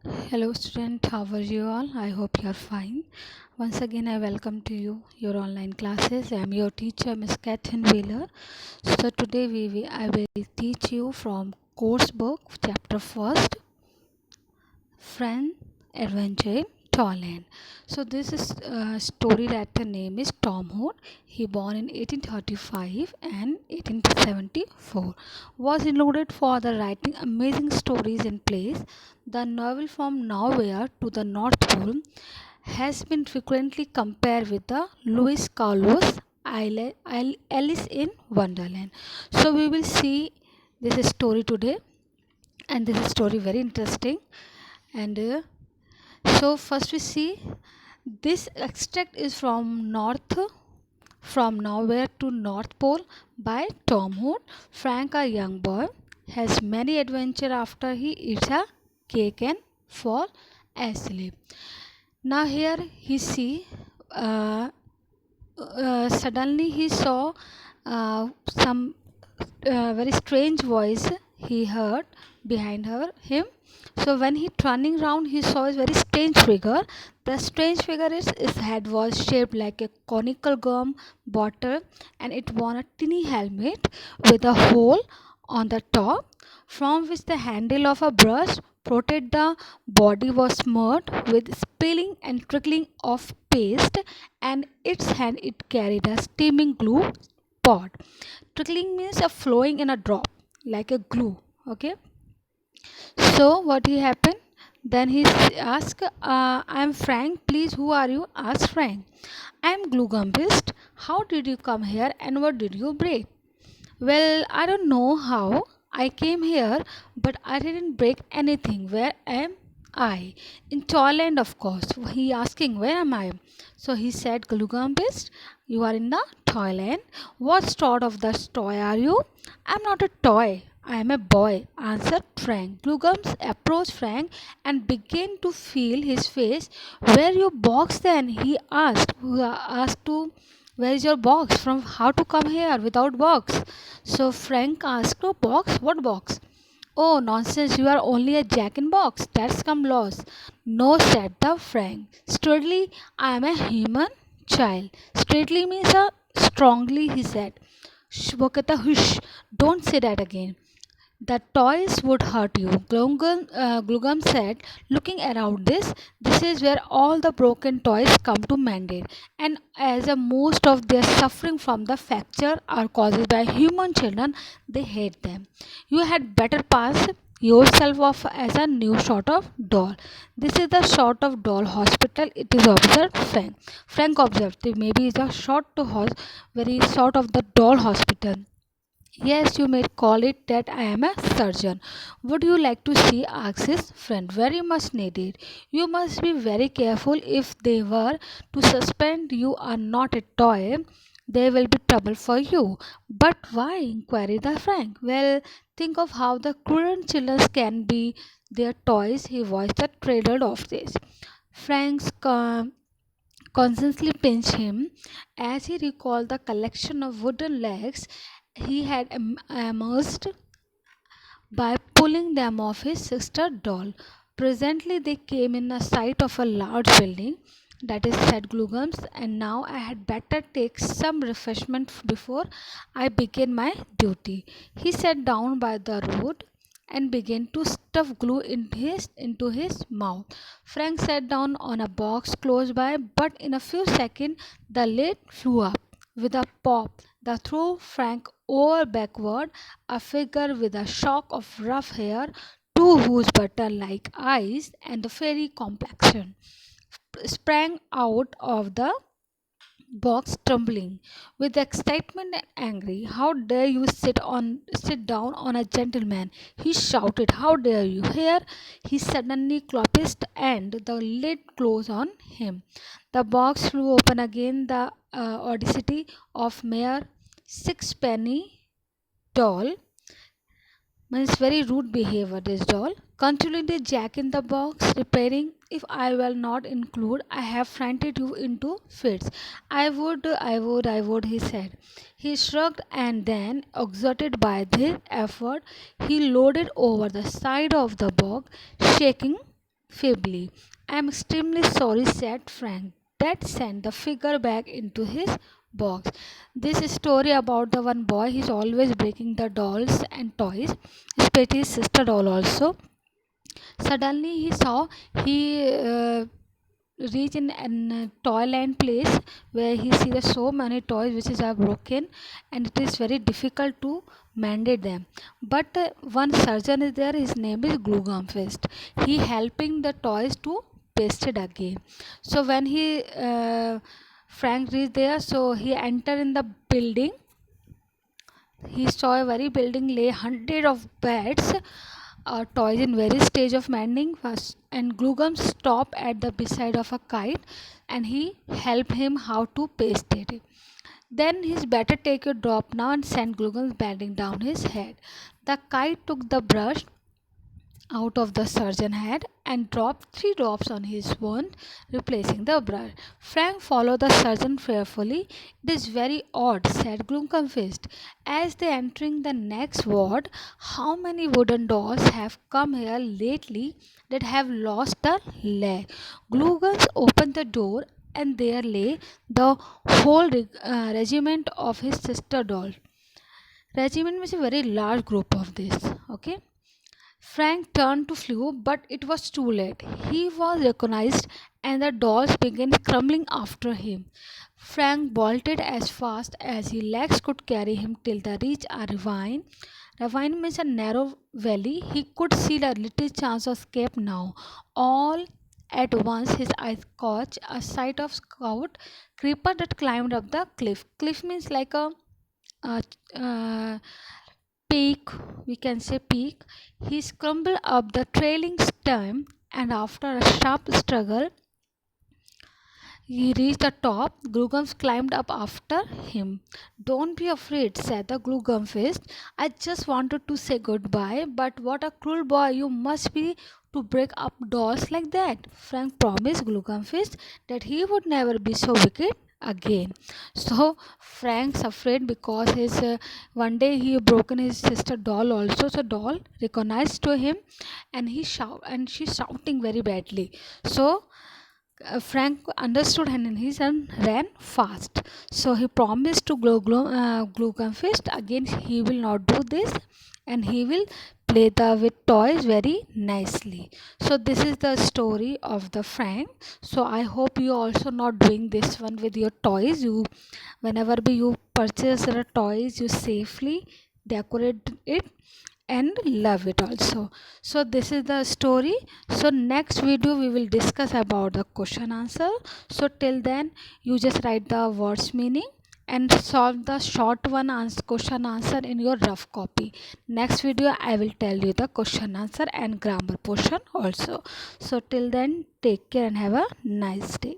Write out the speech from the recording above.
Hello student, how are you all? I hope you are fine. Once again I welcome to you your online classes. I am your teacher Miss Catherine Wheeler. So today I will teach you from course book chapter first, Friend Adventure in Thailand. So this is story writer name is Tom Hood. He born in 1835 and 1874. Was included for the writing amazing stories and plays. The novel from nowhere to the North Pole has been frequently compared with the Lewis Carlos Alice in Wonderland. So we will see this story today, and this story very interesting. And so first we see this extract is from nowhere to North Pole by Tom Hood. Frank, a young boy, has many adventures after he eats a cake and fall asleep. Now here he see uh, suddenly he saw some very strange voice he heard behind him. So when he turning round, he saw a very strange figure. The strange figure is his head was shaped like a conical gum bottle, and it wore a tiny helmet with a hole on the top, from which the handle of a brush protected the body was smeared with spilling and trickling of paste, and its hand it carried a steaming glue pot. Trickling means a flowing in a drop like a glue. Okay, so what he happened? Then he asked, "I'm Frank. Please, who are you?" asked Frank. "I'm Glugumpist. How did you come here, and what did you break?" "Well, I don't know how. I came here, but I didn't break anything. Where am I?" "In Thailand, of course." He asking, "Where am I?" So he said, "Glugumpist, you are in the Thailand. What sort of the toy are you?" "I'm not a toy. I am a boy," answered Frank. Glugums approached Frank and began to feel his face. "Where your box then?" he asked. Who asked to where is your box? From how to come here without box? So Frank asked, "Oh, box? What box?" "Oh, nonsense, you are only a jack in box. That's come lost." "No," said the Frank. "Straightly, I am a human child." "Straightly means strongly," he said. "Shh, Bokata, hush, don't say that again. The toys would hurt you." Glugum said, looking around this is where all the broken toys come to mended, and as a most of their suffering from the fracture are caused by human children, they hate them. You had better pass yourself off as a new sort of doll. This is the sort of doll hospital it is, observed Frank. Frank observed, maybe it's a very sort of the doll hospital. "Yes, you may call it that. I am a surgeon." "Would you like to see?" asked his friend. "Very much needed." "You must be very careful. If they were to suspect you are not a toy, there will be trouble for you." "But why?" inquired the Frank. "Well, think of how the cruel children can be their toys." He voiced the dreaded of this. Frank's consciously pinched him as he recalled the collection of wooden legs he had amassed by pulling them off his sister doll. Presently they came in a sight of a large building. "That is," said Glugums, "and now I had better take some refreshment before I begin my duty." He sat down by the road and began to stuff glue into his mouth. Frank sat down on a box close by, but in a few seconds the lid flew up. With a pop, the threw Frank over backward. A figure with a shock of rough hair, two whose button like eyes, and a fairy complexion sprang out of the box trembling with excitement and angry. "How dare you sit down on a gentleman?" he shouted. "How dare you?" Here he suddenly collapsed and the lid closed on him. The box flew open again. The audacity of Mayor Sixpenny doll means very rude behavior. This doll continued Jack in the Box, repairing. "If I will not include, I have frightened you into fits." I would, he said. He shrugged, and then, exhausted by this effort, he loaded over the side of the box, shaking feebly. "I'm extremely sorry," said Frank. That sent the figure back into his box. This story about the one boy, he's always breaking the dolls and toys, especially his sister doll also. Suddenly he saw he reach in an toyland place where he sees so many toys which is are broken, and it is very difficult to mend them. But one surgeon is there, his name is Glugamfist. He helping the toys to paste it again. So when he Frank reached there, so he entered in the building. He saw a very building lay hundred of beds, toys in various stage of mending first, and Glugam stopped at the beside of a kite, and he helped him how to paste it. Then his better take a drop now and sent Glugam bending down his head. The kite took the brush out of the surgeon's head and dropped 3 drops on his wound, replacing the blood. Frank followed the surgeon fearfully. "It is very odd," said Glumcomfist, as they entering the next ward. "How many wooden dolls have come here lately that have lost a leg?" Glugans opened the door, and there lay the whole regiment of his sister doll. Regiment was a very large group of this. Okay. Frank turned to flee, but it was too late. He was recognized, and the dolls began crumbling after him. Frank bolted as fast as his legs could carry him till they reached a ravine. Ravine means a narrow valley. He could see the little chance of escape now. All at once his eyes caught a sight of Scout creeper that climbed up the cliff. Cliff means like a uh, peak, we can say peak. He scrambled up the trailing stem, and after a sharp struggle he reached the top. Glugums climbed up after him. "Don't be afraid," said the Glugumfist. "I just wanted to say goodbye, but what a cruel boy you must be to break up dolls like that." Frank promised Glugumfist that he would never be so wicked again. So Frank's afraid because his one day he broken his sister doll also. So doll recognized to him, and she's shouting very badly. So Frank understood and he ran fast. So he promised to Glugunfist again he will not do this, and he will play the with toys very nicely. So this is the story of the Frank. So I hope you also not doing this one with your toys. You whenever be you purchase the toys, you safely decorate it and love it also. So this is the story. So next video we will discuss about the question answer. So till then you just write the words meaning and solve the short one answer question answer in your rough copy. Next video I will tell you the question answer and grammar portion also. So till then take care and have a nice day.